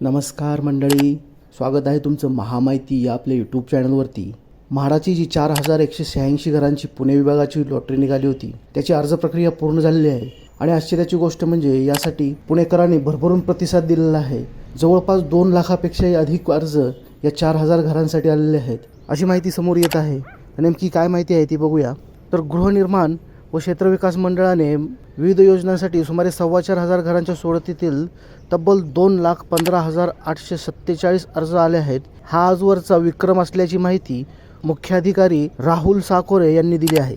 नमस्कार मंडळी, स्वागत आहे तुमचं महामाहिती या आपल्या यूट्यूब चॅनलवरती। म्हाडाची जी 4186 घरांची पुणे विभागाची लॉटरी निघाली होती त्याची अर्ज प्रक्रिया पूर्ण झालेली आहे आणि आश्चर्याची गोष्ट म्हणजे यासाठी पुणेकरांनी भरभरून प्रतिसाद दिलेला आहे। जवळपास 2 लाखापेक्षाही अधिक अर्ज या 4000 घरांसाठी आलेले आहेत अशी माहिती समोर येत आहे। नेमकी काय माहिती आहे ती बघूया। तर गृहनिर्माण व क्षेत्रविकास मंडळाने विविध योजनांसाठी सुमारे 4500 घरांच्या सोडतीतील तब्बल 2,15,847 अर्ज आले आहेत। हा आजवरचा विक्रम असल्याची माहिती मुख्याधिकारी राहुल साकोरे यांनी दिली आहे।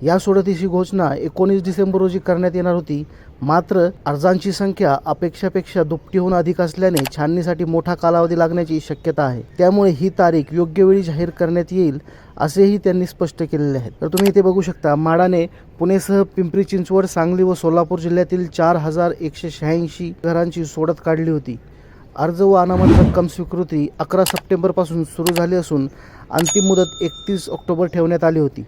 या सोडतीची घोषणा 19 डिसेंबर रोजी करण्यात येणार होती, मात्र अर्जांची संख्या अपेक्षेपेक्षा दुपटीहून अधिक असल्याने छाननीसाठी मोठा कालावधी लागण्याची शक्यता आहे। त्यामुळे ही तारीख योग्य वेळी जाहीर करण्यात येईल असेही त्यांनी स्पष्ट केलेले आहे। तर तुम्ही इथे बघू शकता, म्हाडाने पुणेसह पिंपरी चिंचवड, सांगली व सोलापूर जिल्ह्यातील 4186 घरांची सोडत काढली होती। अर्ज व अनामत रक्कम स्वीकृती 11 सप्टेंबरपासून सुरू झाली असून अंतिम मुदत 31 ऑक्टोबर ठेवण्यात आली होती।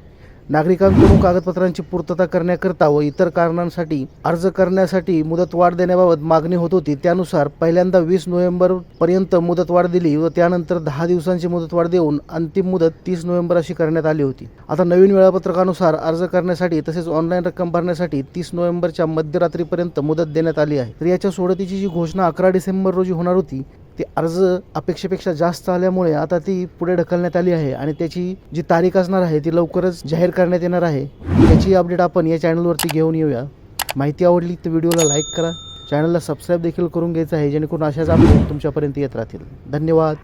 नागरिकांकडून कागदपत्रांची पूर्तता करण्याकरता व इतर कारणांसाठी अर्ज करण्यासाठी मुदतवाढ देण्याबाबत मागणी होत होती। त्यानुसार पहिल्यांदा 20 नोव्हेंबरपर्यंत मुदतवाढ दिली व त्यानंतर 10 दिवसांची मुदतवाढ देऊन अंतिम मुदत 30 नोव्हेंबर अशी करण्यात आली होती। आता नवीन वेळापत्रकानुसार अर्ज करण्यासाठी तसेच ऑनलाईन रक्कम भरण्यासाठी 30 नोव्हेंबरच्या मध्यरात्रीपर्यंत मुदत देण्यात आली आहे। तर याच्या सोडतीची जी घोषणा 11 डिसेंबर रोजी होणार होती, ते अर्ज अपेक्षेपेक्षा जास्त आल्यामुळे आता ती पुढे ढकलण्यात आली आहे आणि त्याची जी तारीख असणार आहे ती लवकरच जाहीर करण्यात येणार आहे। याची अपडेट आपण या चॅनलवरती घेऊन येऊया। माहिती आवडली तर व्हिडिओला लाईक करा, चॅनलला सबस्क्राईब देखील करून घ्यायचं आहे, जेणेकरून अशाच अपडेट तुमच्यापर्यंत येत राहतील। धन्यवाद।